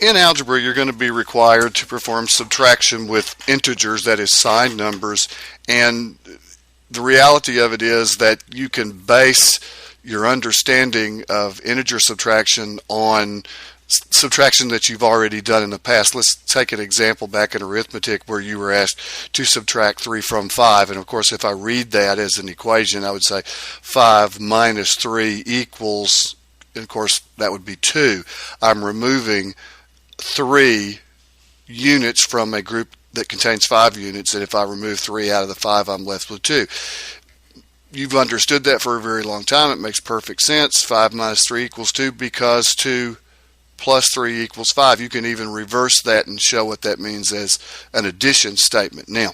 In algebra, you're going to be required to perform subtraction with integers, that is signed numbers, and the reality of it is that you can base your understanding of integer subtraction on subtraction that you've already done in the past. Let's take an example back in arithmetic where you were asked to subtract 3 from 5, and of course if I read that as an equation, I would say 5 minus 3 equals, and of course that would be 2. I'm removing 3 units from a group that contains 5 units, and if I remove 3 out of the 5, I'm left with 2. You've understood that for a very long time. It makes perfect sense. 5 minus 3 equals 2 because 2 plus 3 equals 5. You can even reverse that and show what that means as an addition statement. Now,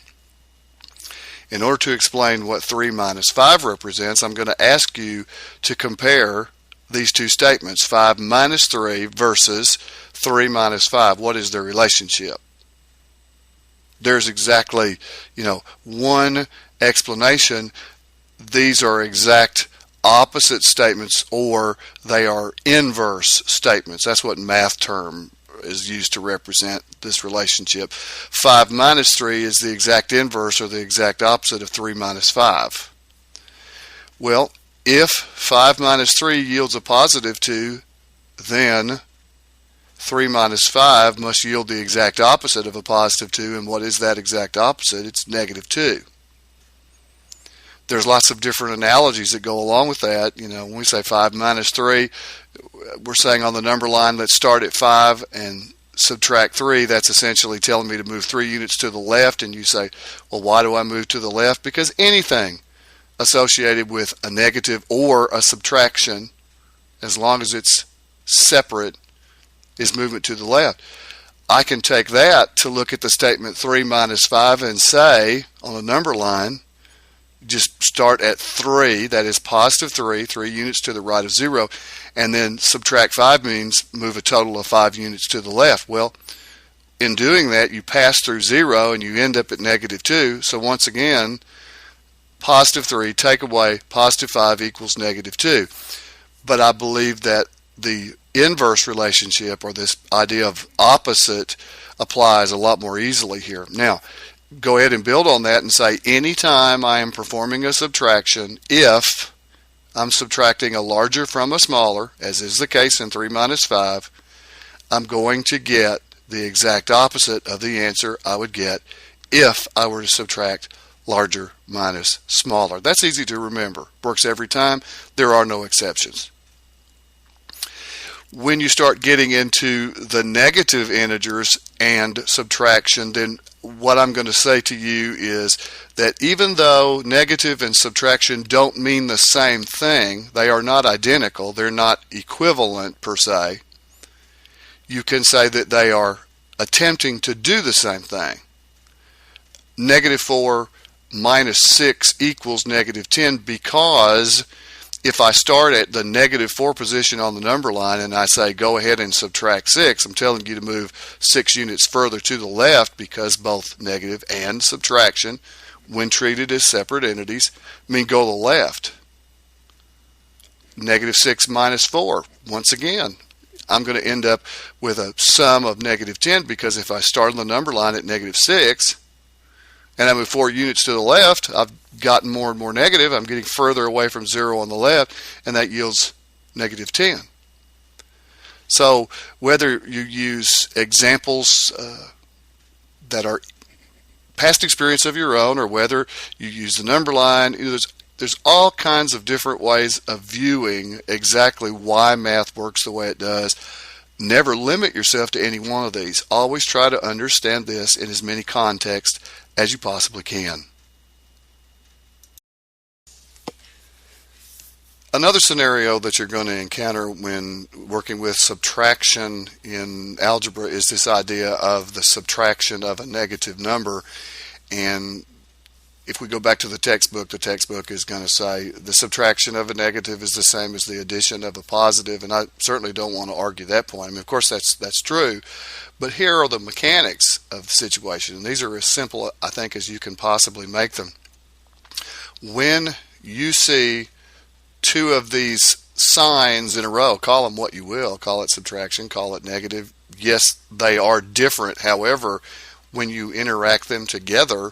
in order to explain what 3 minus 5 represents, I'm going to ask you to compare these two statements, 5 minus 3 versus 3 minus 5. What is their relationship? There's exactly, one explanation. These are exact opposite statements, or they are inverse statements. That's what math term is used to represent this relationship. 5 minus 3 is the exact inverse or the exact opposite of 3 minus 5. Well, if 5 minus 3 yields a positive 2, then 3 minus 5 must yield the exact opposite of a positive 2, and what is that exact opposite? It's negative 2. There's lots of different analogies that go along with that. When we say 5 minus 3, we're saying on the number line, let's start at 5 and subtract 3. That's essentially telling me to move 3 units to the left, and you say, well, why do I move to the left? Because anything associated with a negative or a subtraction, as long as it's separate, is movement to the left. I can take that to look at the statement 3 minus 5 and say, on a number line, just start at 3, that is positive 3 units to the right of 0, and then subtract 5 means move a total of 5 units to the left. Well, in doing that, you pass through 0 and you end up at negative 2. So once again, positive 3 take away positive 5 equals negative 2. But I believe that the inverse relationship, or this idea of opposite, applies a lot more easily here. Now, go ahead and build on that and say, anytime I am performing a subtraction, if I'm subtracting a larger from a smaller, as is the case in 3 minus 5, I'm going to get the exact opposite of the answer I would get if I were to subtract larger minus smaller. That's easy to remember. Works every time. There are no exceptions. When you start getting into the negative integers and subtraction, then what I'm going to say to you is that even though negative and subtraction don't mean the same thing, they are not identical, they're not equivalent per se, you can say that they are attempting to do the same thing. Negative 4 minus 6 equals negative 10 because if I start at the negative 4 position on the number line and I say go ahead and subtract 6, I'm telling you to move 6 units further to the left, because both negative and subtraction, when treated as separate entities, mean go to the left. Negative 6 minus 4, once again, I'm going to end up with a sum of negative 10, because if I start on the number line at negative 6 and I move 4 units to the left, I've gotten more and more negative. I'm getting further away from 0 on the left, and that yields negative 10. So whether you use examples that are past experience of your own, or whether you use the number line, there's all kinds of different ways of viewing exactly why math works the way it does. Never limit yourself to any one of these. Always try to understand this in as many contexts as you possibly can. Another scenario that you're going to encounter when working with subtraction in algebra is this idea of the subtraction of a negative number. And if we go back to the textbook is going to say the subtraction of a negative is the same as the addition of a positive, and I certainly don't want to argue that point. I mean, of course that's true, but here are the mechanics of the situation, and these are as simple, I think, as you can possibly make them. When you see two of these signs in a row. Call them what you will. Call it subtraction, call it negative. Yes, they are different. However, when you interact them together,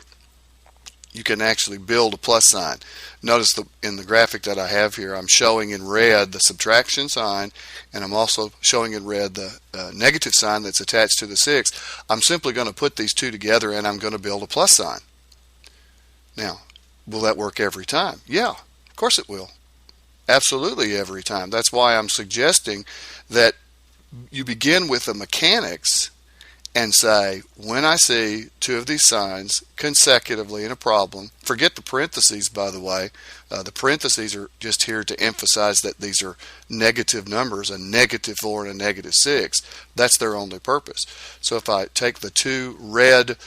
you can actually build a plus sign. Notice in the graphic that I have here, I'm showing in red the subtraction sign, and I'm also showing in red the negative sign that's attached to the 6. I'm simply going to put these two together, and I'm going to build a plus sign. Now, will that work every time? Yeah, of course it will. Absolutely every time. That's why I'm suggesting that you begin with the mechanics and say, when I see two of these signs consecutively in a problem, forget the parentheses, by the way. The parentheses are just here to emphasize that these are negative numbers, a -4 and a -6. That's their only purpose. So if I take the two red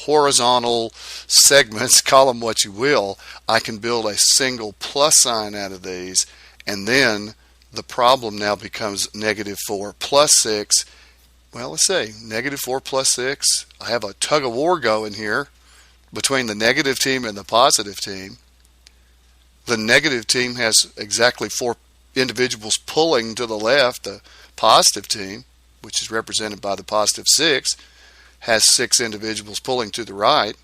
horizontal segments, call them what you will, I can build a single plus sign out of these, and then the problem now becomes -4 plus 6. Well, let's see, -4 plus 6. I have a tug of war going here between the negative team and the positive team. The negative team has exactly 4 individuals pulling to the left. The positive team, which is represented by the positive 6, has 6 individuals pulling to the right.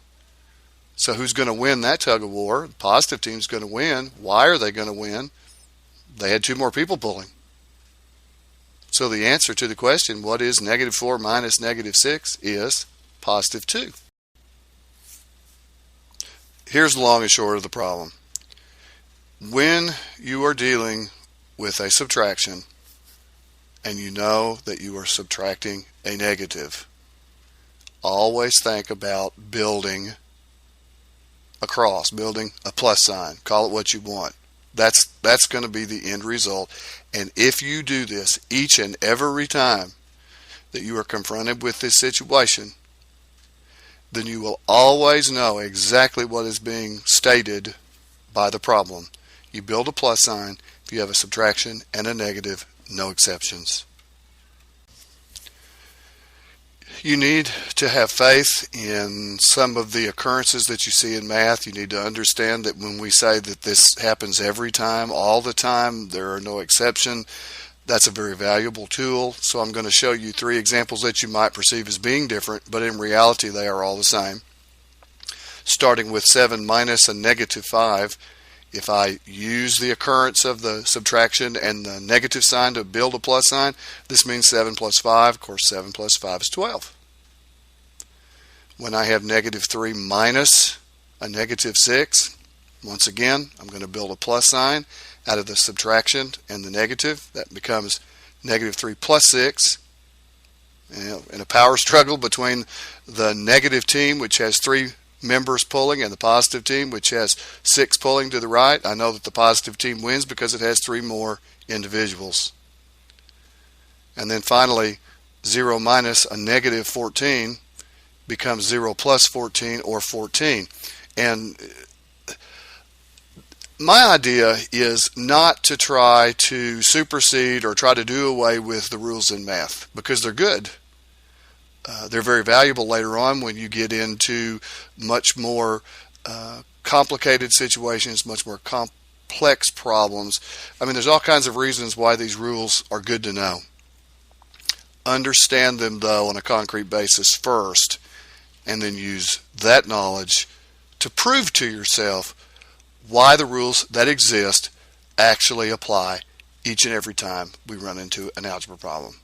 So who's going to win that tug of war? The positive team's going to win. Why are they going to win? They had 2 more people pulling. So the answer to the question, what is -4 minus -6, is +2. Here's the long and short of the problem. When you are dealing with a subtraction and you know that you are subtracting a negative, always think about building a cross, building a plus sign. Call it what you want. That's going to be the end result. And if you do this each and every time that you are confronted with this situation, then you will always know exactly what is being stated by the problem. You build a plus sign if you have a subtraction and a negative, no exceptions. You need to have faith in some of the occurrences that you see in math. You need to understand that when we say that this happens every time, all the time, there are no exceptions, that's a very valuable tool. So I'm going to show you 3 examples that you might perceive as being different, but in reality they are all the same. Starting with 7 minus a -5. If I use the occurrence of the subtraction and the negative sign to build a plus sign, this means 7 plus 5. Of course, 7 plus 5 is 12. When I have -3 minus a -6, once again, I'm going to build a plus sign out of the subtraction and the negative. That becomes -3 plus 6. In a power struggle between the negative team, which has 3 members pulling, and the positive team, which has 6 pulling to the right, I know that the positive team wins because it has 3 more individuals. And then finally, 0 minus a -14 becomes 0 plus 14, or 14. And my idea is not to try to supersede or try to do away with the rules in math, because they're good. They're very valuable later on when you get into much more complicated situations, much more complex problems. I mean, there's all kinds of reasons why these rules are good to know. Understand them, though, on a concrete basis first, and then use that knowledge to prove to yourself why the rules that exist actually apply each and every time we run into an algebra problem.